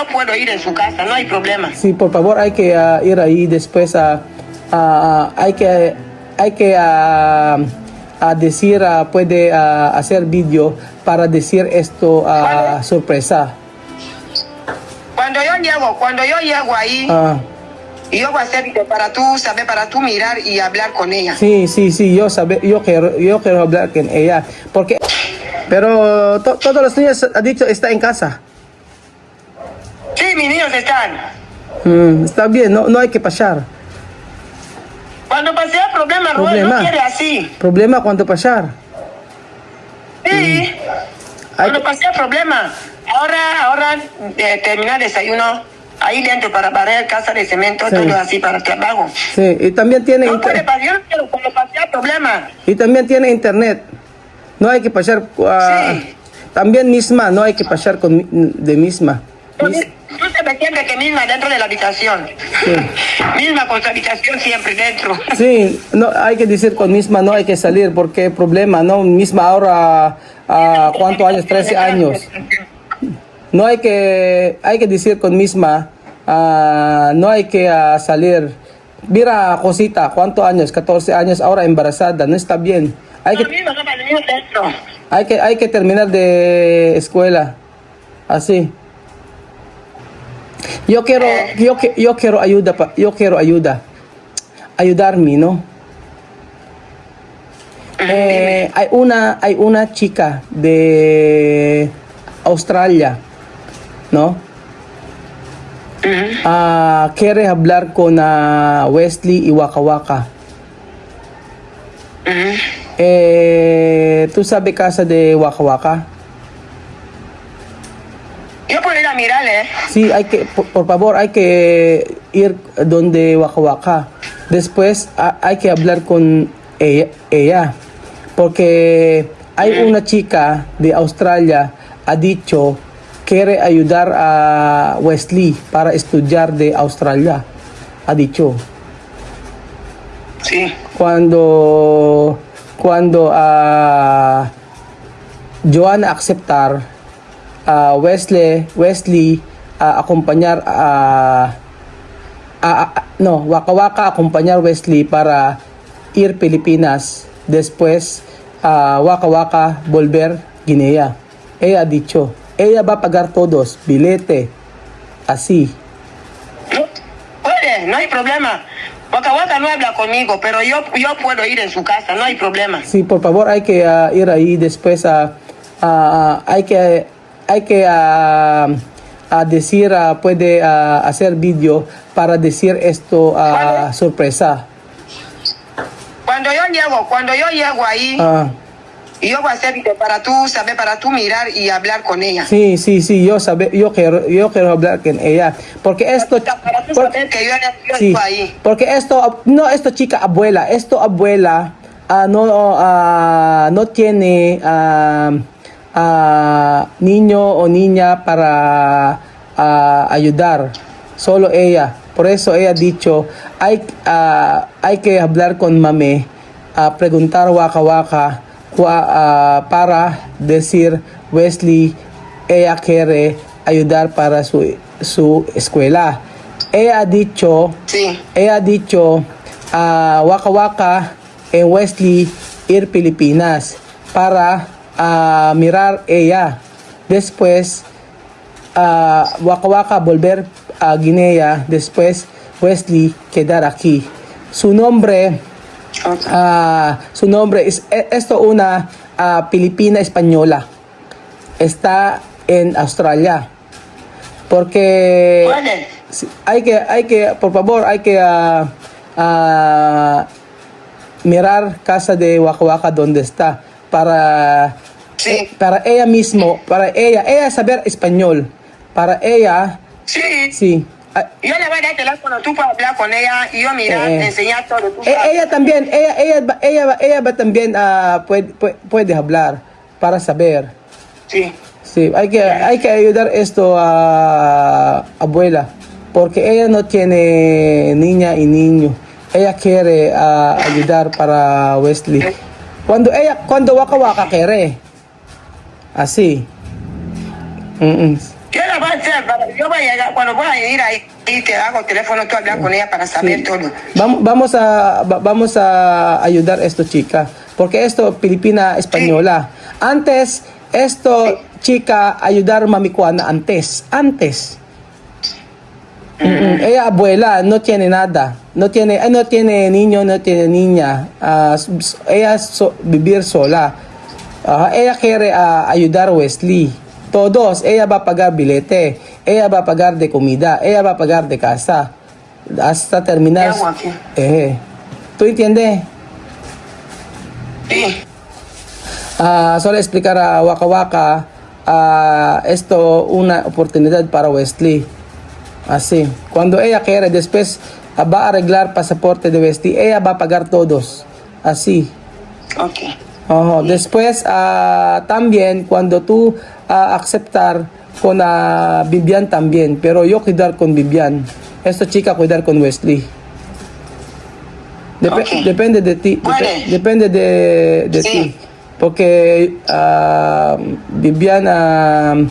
yo puedo ir en su casa, no hay problema. Sí, por favor, hay que ir ahí después hay que decir, puede hacer vídeo para decir esto ¿Vale? sorpresa. Cuando yo llego ahí, Ah, yo voy a hacer video para tú saber, para tú mirar y hablar con ella. sí, yo quiero hablar con ella, porque, pero todos los niños ha dicho está en casa. Sí, mis niños están. Está bien, no hay que pasar. Cuando pasé el problema, Rubén no quiere así. Problema cuando pasar. Sí. Cuando pasé el problema, ahora terminar el desayuno ahí dentro para barrer casa de cemento, Sí. todo así para trabajo. Sí, y también tiene No puede pasar, yo no quiero cuando pasé el problema. y también tiene internet. No hay que pasar Sí. también misma, no hay que pasar de misma. Tú te siempre que misma dentro de la habitación. Sí. Misma con su habitación siempre dentro. Sí, no hay que decir con misma, no hay que salir porque problema, no misma ahora ¿cuántos años? 13 años. No hay que decir con misma, no hay que salir. Mira, Josita, ¿cuántos años? 14 años, ahora embarazada, no está bien. Hay Lo mismo, no, para el niño dentro. hay que terminar de escuela, así. Yo quiero ayuda, ayudarme, ¿no? Hay una chica de Australia, ¿no? Quiere hablar con Wesley y Waka Waka. ¿Tú sabes casa de Waka Waka? Yo puedo ir a mirarle. Sí, por favor, hay que ir donde Waka Waka. Después hay que hablar con ella, porque hay una chica de Australia ha dicho quiere ayudar a Wesley para estudiar de Australia. Ha dicho. Sí. Cuando Joanna aceptar Wesley acompañar Waka Waka acompañar Wesley para ir Pilipinas, después Waka Waka volver Guinea. Ella ha dicho, ella va a pagar todos, billete, así. Puede, no hay problema. Waka Waka no habla conmigo, pero yo puedo ir en su casa, no hay problema. Sí, por favor, hay que ir ahí después hay que decir, puede hacer vídeo para decir esto ¿Vale? sorpresa. Cuando yo llego ahí, yo voy a hacer video para tú saber, para tú mirar y hablar con ella. Sí, yo quiero hablar con ella, porque esto Para tú saber que yo sí, estoy ahí. porque esto chica abuela, no tiene niño o niña para ayudar, solo ella. Por eso ella ha dicho, hay que hablar con mami, preguntar Waka Waka para decir Wesley, ella quiere ayudar para su escuela. Ella ha dicho, Sí. Waka Waka en Wesley ir Pilipinas para mirar ella. Después Waka Waka volver a Guinea. Después Wesley quedar aquí. Su nombre es esto una Filipina española. Está en Australia. Porque Puede. por favor, hay que mirar casa de Waka Waka donde está para Sí. para ella mismo, para ella saber español, para ella Sí. sí. Yo le voy a dar el teléfono, tú puedes hablar con ella y yo mirar, enseñar todo. Tú Ella también, ella va también puede hablar para saber. Sí. Sí, hay que ayudar esto a abuela, porque ella no tiene niña y niño. Ella quiere ayudar para Wesley. Cuando Waka Waka quiere, así. ¿Qué la va a hacer? Yo voy a llegar, cuando voy a ir ahí, te hago teléfono, tú hablas con ella para saber Sí. todo. Vamos a ayudar a esta chica, porque esto Filipina española. Antes esto chica ayudar mami Juana antes. Ella abuela no tiene nada, no tiene niño, no tiene niña. Ella vivir sola. Ella quiere ayudar a Wesley. Todos, ella va a pagar billete, ella va a pagar de comida, ella va a pagar de casa. Hasta terminar. ¿Tú entiendes? Sí. Solo explicar a Waka Waka esto una oportunidad para Wesley. Así. Cuando ella quiere, después va a arreglar pasaporte de Wesley, ella va a pagar todos. Así. Ok. Después también cuando tú aceptar con Vivian también, pero yo cuidar con Vivian, esta chica cuidar con Wesley. Depende de ti, depende de Sí. ti, porque Vivian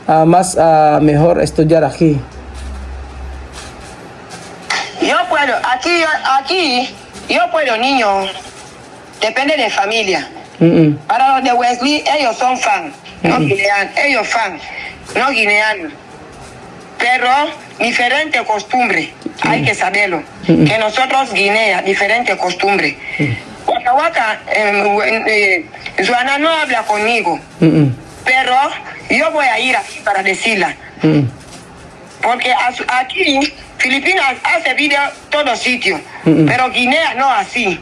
más mejor estudiar aquí. Yo puedo, aquí, yo puedo, niño, depende de familia. Para los de Wesley, ellos son fan, no guineanos, ellos fan, no guineanos. Pero diferente costumbre, hay que saberlo. Que nosotros Guinea, diferente costumbre. Waka Waka, Joana no habla conmigo, pero yo voy a ir aquí para decirla. Porque aquí, Filipinas hace video todos sitios, pero Guinea no así.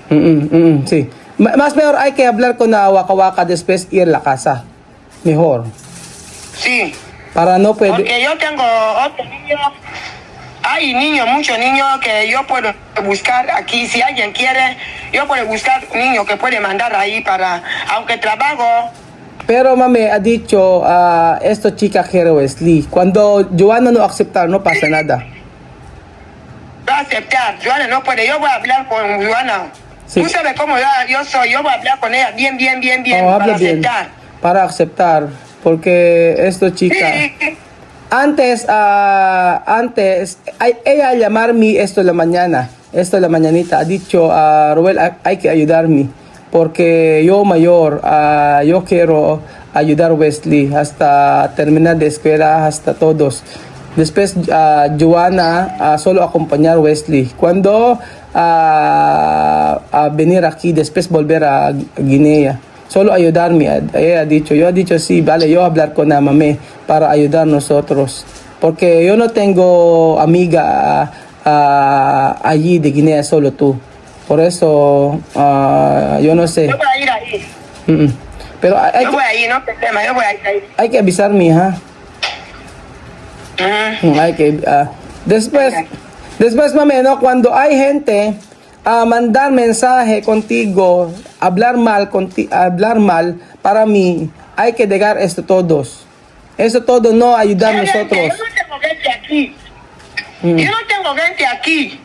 Sí. Más mejor hay que hablar con Waka Waka después ir a la casa. Mejor. Sí. Para no puede... Porque yo tengo otro niño, hay niños, muchos niños que yo puedo buscar aquí. Si alguien quiere, yo puedo buscar niños que puede mandar ahí para, aunque trabajo. Pero mami ha dicho, esta chica quiere Wesley. Cuando Joana no acepta, no pasa nada. Va a aceptar, Joana no puede, yo voy a hablar con Joana. Sí. Tú sabes cómo yo soy, yo voy a hablar con ella bien, Habla para bien. aceptar. Para aceptar, porque esta chica... Sí. Antes, ella llamarme esto de la mañana, esto de la mañanita, ha dicho, Robel, hay que ayudarme, porque yo mayor, yo quiero ayudar a Wesley hasta terminar de escuela, hasta todos. Después, Joana, solo acompañar a Wesley. Cuando venir aquí, después volver a Guinea. Solo ayudarme, ella ha dicho. Yo he dicho, sí, vale, yo hablar con la mamá para ayudar a nosotros. Porque yo no tengo amiga allí de Guinea, solo tú. Por eso, yo no sé. Yo voy a ir ahí. Pero Yo voy a ir, no problema, yo voy a ir ahí. hay que avisar, mija. Hay que, después, mami, ¿no? Cuando hay gente mandar mensaje contigo, hablar mal, para mí, hay que dejar esto todos. Eso todo no ayudar a nosotros. Yo no tengo gente aquí. Yo no tengo gente aquí.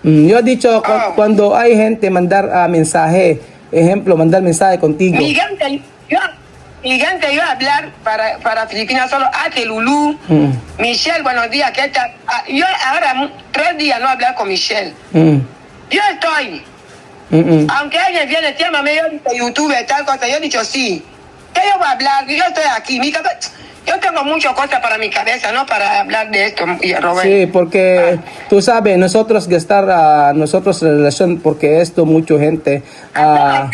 Yo he dicho, cuando hay gente mandar mensaje, ejemplo, mandar mensaje contigo. Mi gente, yo hablar para Filipinas solo hace Lulú. Michelle, buenos días, ¿qué tal? Yo ahora 3 días no hablar con Michelle. Yo estoy. Aunque alguien viene, llámame, yo digo YouTube, tal cosa, yo he dicho sí. ¿Qué yo voy a hablar? Yo estoy aquí. Yo tengo muchas cosas para mi cabeza, no para hablar de esto, Robert. Sí, porque tú sabes, nosotros gastar nosotros relación, porque esto mucha gente... hablar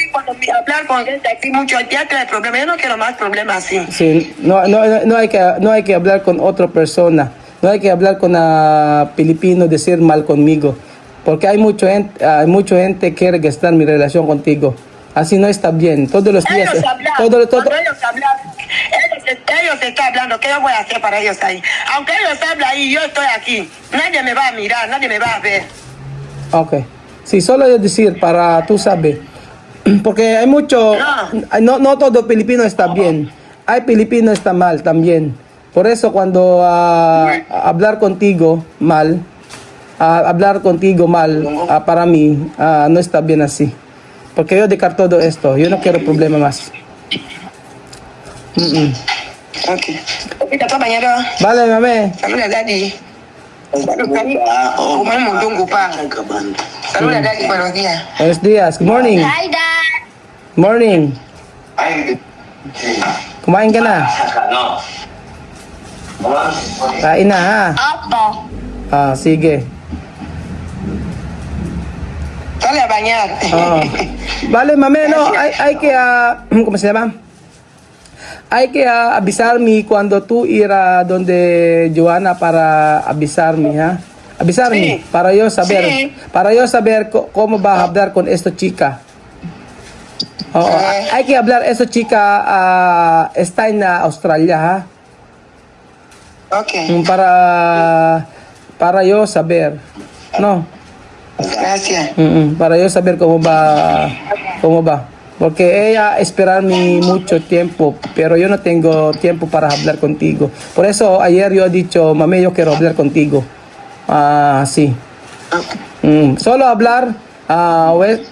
con gente aquí mucho, ya trae problemas. Yo no quiero más problemas así. Sí, no hay que hablar con otra persona. No hay que hablar con filipino, decir mal conmigo. Porque hay mucha gente que quiere gastar mi relación contigo. Así no está bien. Todos los días... Ellos hablan, todo, ellos están hablando, ¿qué yo voy a hacer para ellos ahí? Aunque ellos hablan ahí, yo estoy aquí. Nadie me va a mirar, nadie me va a ver. Ok. Sí, solo es decir para tú sabes. Porque hay mucho... No todo filipino está bien. Hay filipino está mal también. Por eso cuando hablar contigo mal, para mí no está bien así. Porque yo dejar todo esto. Yo no quiero problema más. Okay. Okay, tata banyado. Vale, mami. Saluda daddy. Kumana mundungu pa. Saluda daddy, buenos días. Buenos días. Good morning. Hi, Dad. Morning. Kumain ka na? Kain na, ha? Opo. Sige. Sale a bañar. Vale, mami, no, hay que, ¿cómo se llama? Hay que avisarme cuando tú ir a donde Joana para avisarme, ¿ha? Avisarme, Sí. para yo saber, Sí. para yo saber cómo va a hablar con esta chica. Hay que hablar, esta chica está en Australia, ¿ha? Okay. Para yo saber, ¿no? Gracias. Para yo saber cómo va. Porque ella esperarme mucho tiempo, pero yo no tengo tiempo para hablar contigo. Por eso ayer yo he dicho, mami, yo quiero hablar contigo. Sí. Solo hablar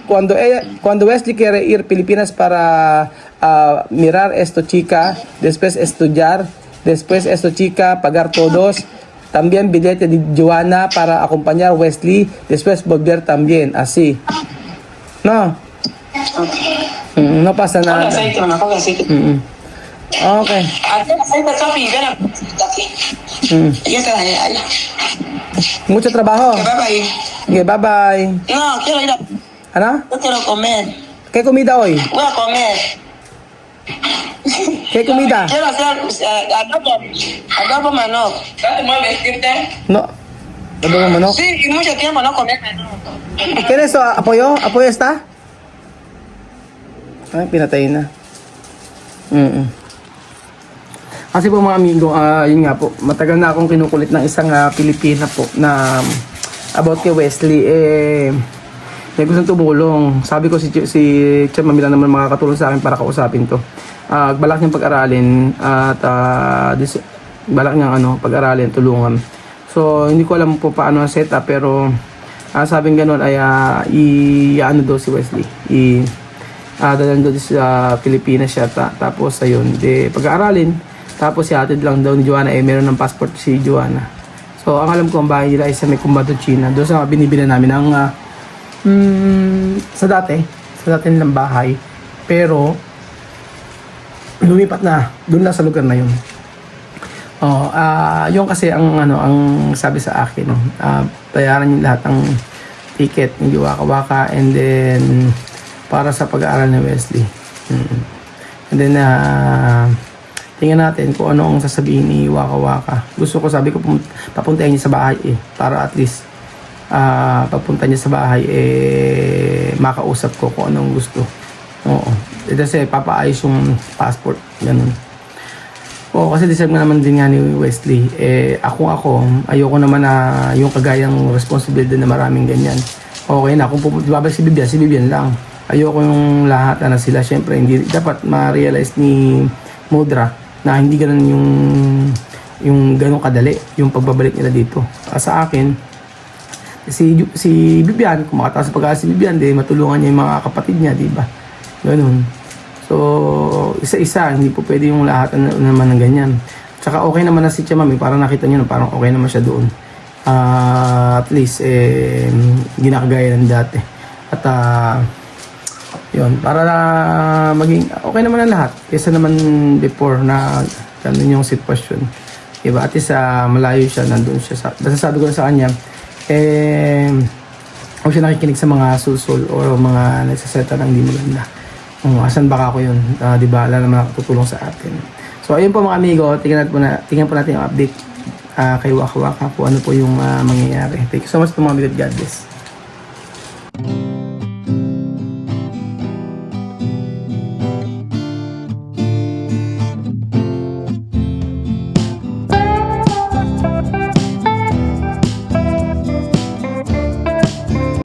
cuando Wesley quiere ir a Pilipinas para mirar a esta chica, después estudiar, después esta chica pagar todos. También billete de Joana para acompañar a Wesley, después volver también, así. No. No pasa Ponle nada. aceite, mamá, ponle aceite. Okay. Hazle aceite, Sofi, ven aquí. Ella está ahí. Mucho trabajo. Que va a ir. Okay, bye-bye. No, quiero ir a... Ano? Yo quiero comer. ¿Qué comida hoy? Voy a comer. ¿Qué comida? Quiero hacer adobo manok. ¿Ya te mueves, vestirte? No. Ano mo, no? Sí, y mucho tiempo no comer manok. ¿Quién es apoyo? ¿Apoyo está? Ay, pinatay na. Kasi po mga amigo, yun nga po, matagal na akong kinukulit ng isang Pilipina po na about kay Wesley. May gustong tumulong. Sabi ko si Chef Mamila naman makakatulong sa akin para kausapin to. Balak niyang pag-aralin at balak niyang pag-aralin, tulungan. So, hindi ko alam po paano ang setup, pero sabing gano'n ay i-ano daw si Wesley. Dalan daw sa Pilipinas siya, tapos ayun, pag-aaralin, tapos ihatid lang daw ni Joana, meron ng passport si Joana. So, ang alam ko ang bahay nila ay sa may Kumbato, China. Doon sa binibili namin ng sa dati nilang bahay. Pero lumipat na doon lang sa lugar na yun. Yung kasi ang sabi sa akin, bayaran yung lahat ng ticket ng Waka Waka, and then para sa pag-aaral ni Wesley. And then tingnan natin kung ano ang sasabihin ni Waka Waka. Gusto ko, sabi ko, papuntahin niya sa bahay para at least pagpunta niya sa bahay makausap ko kung anong gusto. Oo. Kasi papaayos yung passport, ganun. Kasi deserve nga naman din nga ni Wesley. Ako, ayoko naman na yung kagayang responsibility na maraming ganyan. Okay na, kung babalik si Bibian lang. Ayoko yung lahat na sila. Siyempre, hindi dapat ma-realize ni Mudra na hindi ganun yung ganun kadali yung pagbabalik nila dito. Sa akin, si Bibian, kung makataas sa pag-aaral si Bibian, matulungan niya yung mga kapatid niya, di ba? Ganun. So, isa-isa, hindi po pwede yung lahat naman ng ganyan. Tsaka okay naman na si Chamami, parang nakita nyo, parang okay naman siya doon. At least, ginakagaya ng dati. At, yun, para maging okay naman ang lahat. Kesa naman before na ganun yung sitwasyon. Diba? At least, malayo siya, nandun siya. Basta sabi ko sa kanya, huwag siya nakikinig sa mga sulsul o mga nagsaseta ng hindi maganda. Asan baka ako yun? Diba? Alam naman nakatutulong sa atin. So, ayun po mga amigo. Tingnan po natin yung update kay Waka Waka kung ano po yung mangyayari. Thank you so much po mga amigo. God bless.